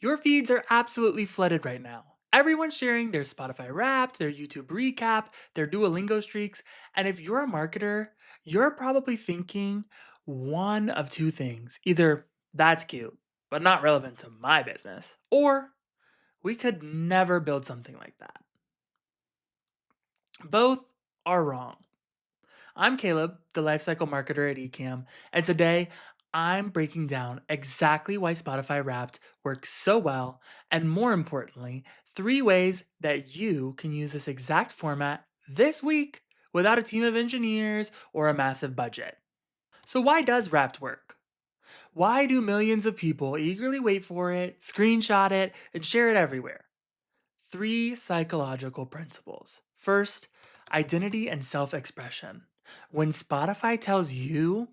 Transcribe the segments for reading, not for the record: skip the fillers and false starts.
Your feeds are absolutely flooded right now. Everyone's sharing their Spotify Wrapped, their YouTube recap, their Duolingo streaks, and if you're a marketer, you're probably thinking one of two things. Either that's cute, but not relevant to my business, or we could never build something like that. Both are wrong. I'm Caleb, the lifecycle marketer at Ecamm, and today I'm breaking down exactly why Spotify Wrapped works so well, and more importantly, 3 ways that you can use this exact format this week without a team of engineers or a massive budget. So, why does Wrapped work? Why do millions of people eagerly wait for it, screenshot it, and share it everywhere? 3 psychological principles. First, identity and self expression. When Spotify tells you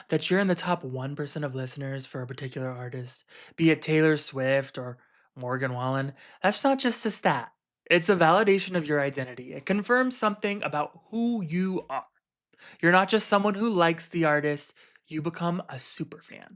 that you're in the top 1% of listeners for a particular artist, be it Taylor Swift or Morgan Wallen, that's not just a stat. It's a validation of your identity. It confirms something about who you are. You're not just someone who likes the artist, you become a superfan.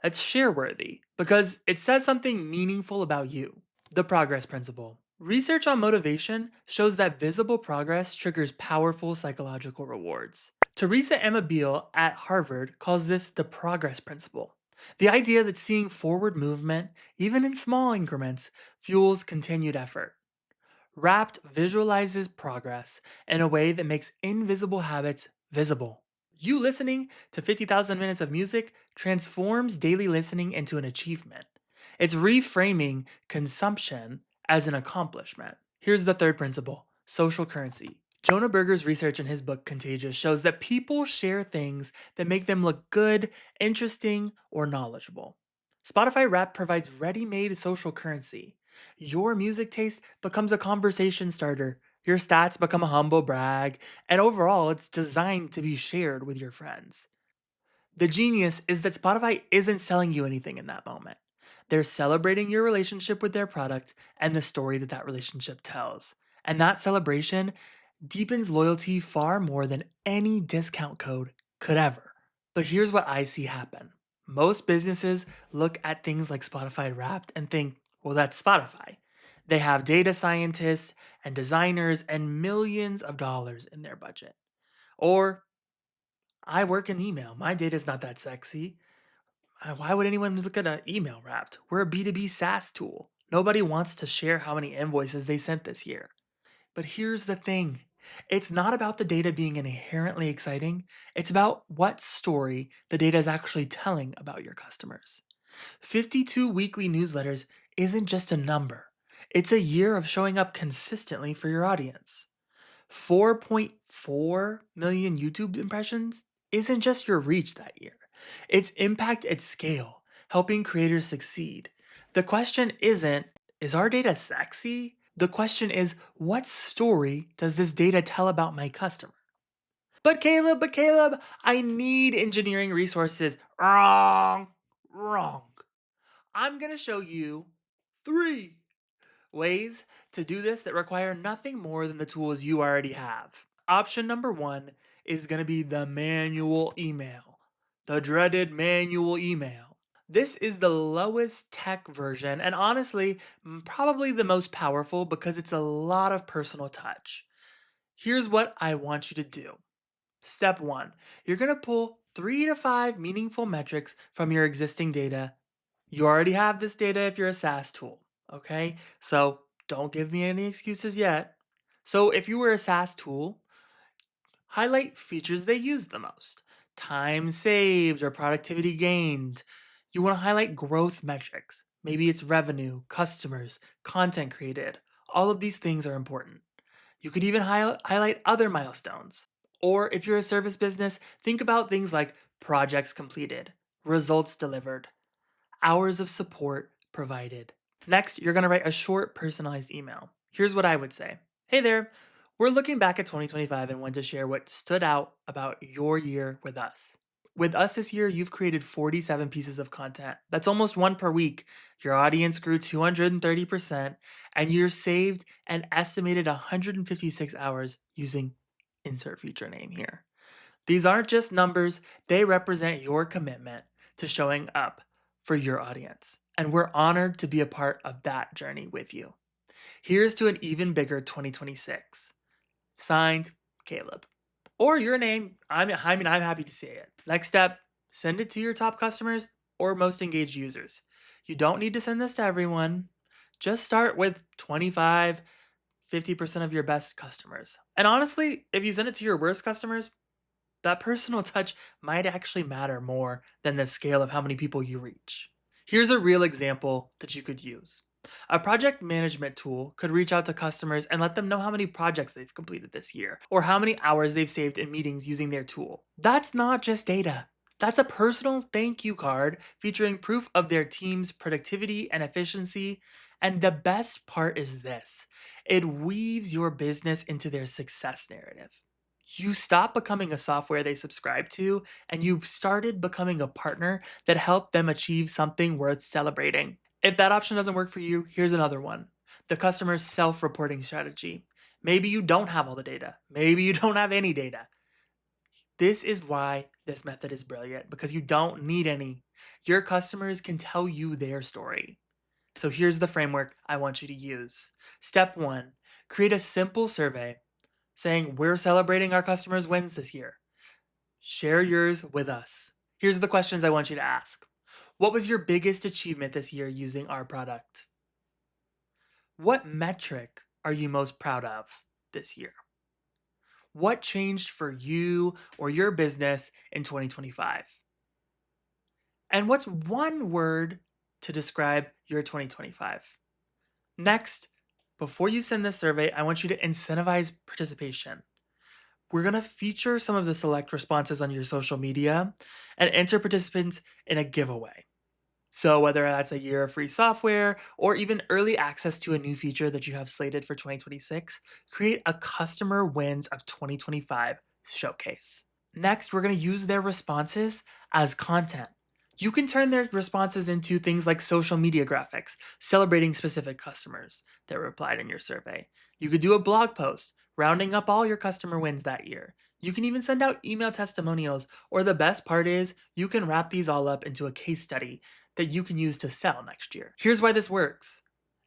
That's share worthy because it says something meaningful about you. The progress principle. Research on motivation shows that visible progress triggers powerful psychological rewards. Teresa Amabile at Harvard calls this the progress principle. The idea that seeing forward movement, even in small increments, fuels continued effort. Wrapped visualizes progress in a way that makes invisible habits visible. You listening to 50,000 minutes of music transforms daily listening into an achievement. It's reframing consumption as an accomplishment. Here's the third principle: social currency. Jonah Berger's research in his book Contagious shows that people share things that make them look good, interesting, or knowledgeable. Spotify Wrapped provides ready made social currency. Your music taste becomes a conversation starter, your stats become a humble brag, and overall, it's designed to be shared with your friends. The genius is that Spotify isn't selling you anything in that moment. They're celebrating your relationship with their product and the story that that relationship tells. And that celebration deepens loyalty far more than any discount code could ever. But here's what I see happen. Most businesses look at things like Spotify Wrapped and think, well, that's Spotify. They have data scientists and designers and millions of dollars in their budget. Or, I work in email. My data's not that sexy. Why would anyone look at an email Wrapped? We're a B2B SaaS tool. Nobody wants to share how many invoices they sent this year. But here's the thing: it's not about the data being inherently exciting, it's about what story the data is actually telling about your customers. 52 weekly newsletters isn't just a number, it's a year of showing up consistently for your audience. 4.4 million YouTube impressions isn't just your reach that year, it's impact at scale, helping creators succeed. The question isn't, is our data sexy? The question is, what story does this data tell about my customer? But Caleb, I need engineering resources. Wrong. Wrong. I'm going to show you 3 ways to do this that require nothing more than the tools you already have. Option number 1 is going to be the manual email, the dreaded manual email. This is the lowest tech version, and honestly, probably the most powerful because it's a lot of personal touch. Here's what I want you to do. Step 1: you're going to pull 3 to 5 meaningful metrics from your existing data. You already have this data if you're a SaaS tool, okay? So don't give me any excuses yet. So if you were a SaaS tool, highlight features they use the most: time saved or productivity gained. You want to highlight growth metrics. Maybe it's revenue, customers, content created. All of these things are important. You could even highlight other milestones. Or if you're a service business, think about things like projects completed, results delivered, hours of support provided. Next, you're going to write a short personalized email. Here's what I would say: hey there, we're looking back at 2025 and want to share what stood out about your year with us. With us this year, you've created 47 pieces of content. That's almost one per week. Your audience grew 230%, and you're saved an estimated 156 hours using insert feature name here. These aren't just numbers, they represent your commitment to showing up for your audience. And we're honored to be a part of that journey with you. Here's to an even bigger 2026. Signed, Caleb. Or your name. I'm happy to say it. Next step, send it to your top customers or most engaged users. You don't need to send this to everyone. Just start with 25, 50% of your best customers. And honestly, if you send it to your worst customers, that personal touch might actually matter more than the scale of how many people you reach. Here's a real example that you could use. A project management tool could reach out to customers and let them know how many projects they've completed this year, or how many hours they've saved in meetings using their tool. That's not just data. That's a personal thank you card featuring proof of their team's productivity and efficiency. And the best part is this: it weaves your business into their success narrative. You stop becoming a software they subscribe to, and you started becoming a partner that helped them achieve something worth celebrating. If that option doesn't work for you, here's another one: the customer's self reporting strategy. Maybe you don't have all the data, maybe you don't have any data. This is why this method is brilliant, because you don't need any. Your customers can tell you their story. So here's the framework I want you to use. Step one: create a simple survey saying, "We're celebrating our customers' wins this year. Share yours with us." Here's the questions I want you to ask. What was your biggest achievement this year using our product? What metric are you most proud of this year? What changed for you or your business in 2025? And what's one word to describe your 2025? Next, before you send this survey, I want you to incentivize participation. We're going to feature some of the select responses on your social media and enter participants in a giveaway. So, whether that's a year of free software or even early access to a new feature that you have slated for 2026, create a customer wins of 2025 showcase. Next, we're going to use their responses as content. You can turn their responses into things like social media graphics celebrating specific customers that replied in your survey. You could do a blog post rounding up all your customer wins that year. You can even send out email testimonials, or the best part is, you can wrap these all up into a case study that you can use to sell next year. Here's why this works.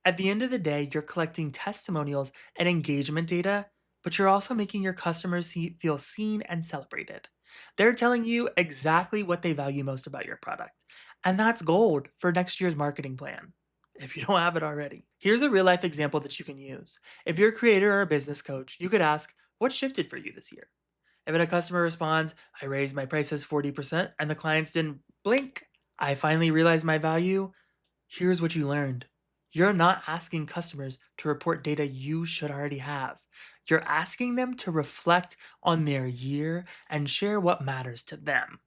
At the end of the day, you're collecting testimonials and engagement data, but you're also making your customers feel seen and celebrated. They're telling you exactly what they value most about your product. And that's gold for next year's marketing plan, if you don't have it already. Here's a real life example that you can use. If you're a creator or a business coach, you could ask, what shifted for you this year? If a customer responds, I raised my prices 40% and the clients didn't blink, I finally realized my value. Here's what you learned. You're not asking customers to report data you should already have. You're asking them to reflect on their year and share what matters to them.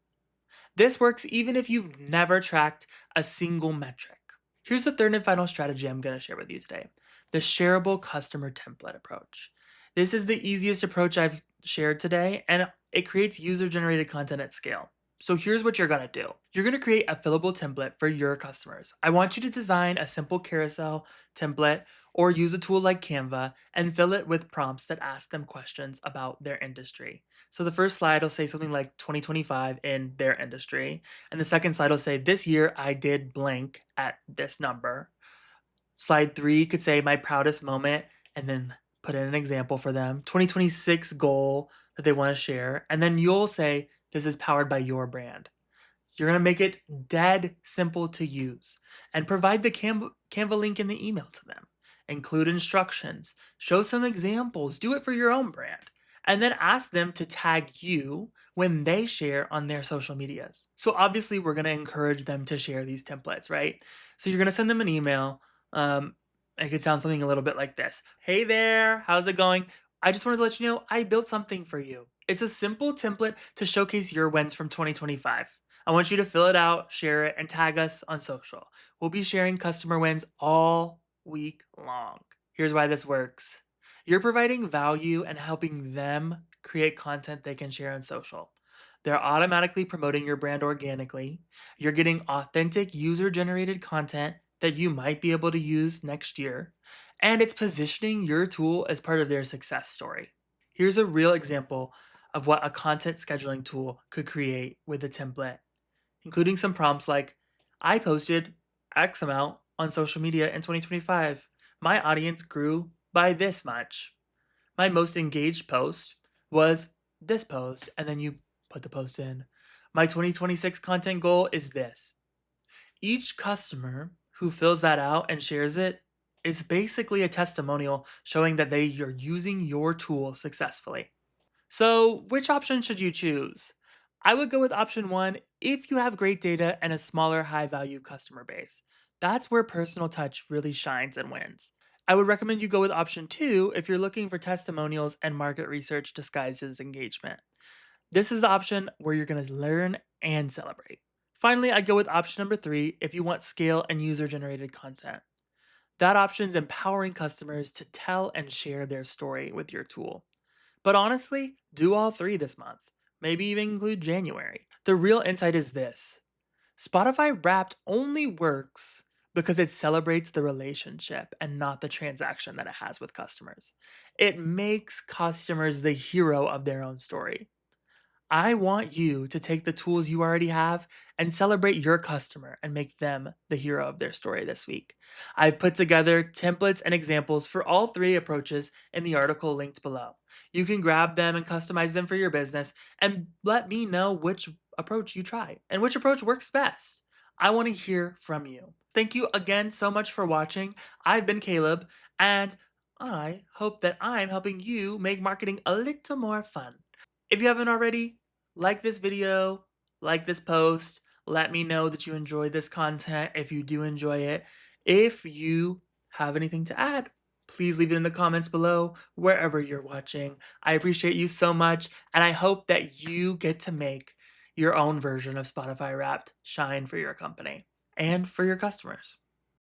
This works even if you've never tracked a single metric. Here's the third and final strategy I'm going to share with you today: the shareable customer template approach. This is the easiest approach I've shared today, and it creates user generated content at scale. So here's what you're going to do: you're going to create a fillable template for your customers. I want you to design a simple carousel template or use a tool like Canva and fill it with prompts that ask them questions about their industry. So the first slide will say something like 2025 in their industry. And the second slide will say, this year I did blank at this number. Slide 3 could say my proudest moment, and then put in an example for them. 2026 goal that they want to share. And then you'll say, this is powered by your brand. You're going to make it dead simple to use and provide the Canva link in the email to them. Include instructions, show some examples, do it for your own brand, and then ask them to tag you when they share on their social medias. So obviously we're going to encourage them to share these templates, right? So you're going to send them an email. It could sound something a little bit like this: hey there, how's it going? I just wanted to let you know I built something for you. It's a simple template to showcase your wins from 2025. I want you to fill it out, share it, and tag us on social. We'll be sharing customer wins all week long. Here's why this works: you're providing value and helping them create content they can share on social. They're automatically promoting your brand organically. You're getting authentic user generated content that you might be able to use next year. And it's positioning your tool as part of their success story. Here's a real example of what a content scheduling tool could create with a template, including some prompts like, I posted X amount on social media in 2025. My audience grew by this much. My most engaged post was this post, and then you put the post in. My 2026 content goal is this. Each customer who fills that out and shares it is basically a testimonial showing that they are using your tool successfully. So, which option should you choose? I would go with option one if you have great data and a smaller, high value customer base. That's where personal touch really shines and wins. I would recommend you go with option two if you're looking for testimonials and market research disguised as engagement. This is the option where you're going to learn and celebrate. Finally, I go with option number three if you want scale and user generated content. That option is empowering customers to tell and share their story with your tool. But honestly, do all three this month. Maybe even include January. The real insight is this: Spotify Wrapped only works because it celebrates the relationship and not the transaction that it has with customers. It makes customers the hero of their own story. I want you to take the tools you already have and celebrate your customer and make them the hero of their story this week. I've put together templates and examples for all three approaches in the article linked below. You can grab them and customize them for your business and let me know which approach you try and which approach works best. I want to hear from you. Thank you again so much for watching. I've been Caleb, and I hope that I'm helping you make marketing a little more fun. If you haven't already, like this video, like this post, let me know that you enjoy this content if you do enjoy it. If you have anything to add, please leave it in the comments below wherever you're watching. I appreciate you so much, and I hope that you get to make your own version of Spotify Wrapped shine for your company and for your customers.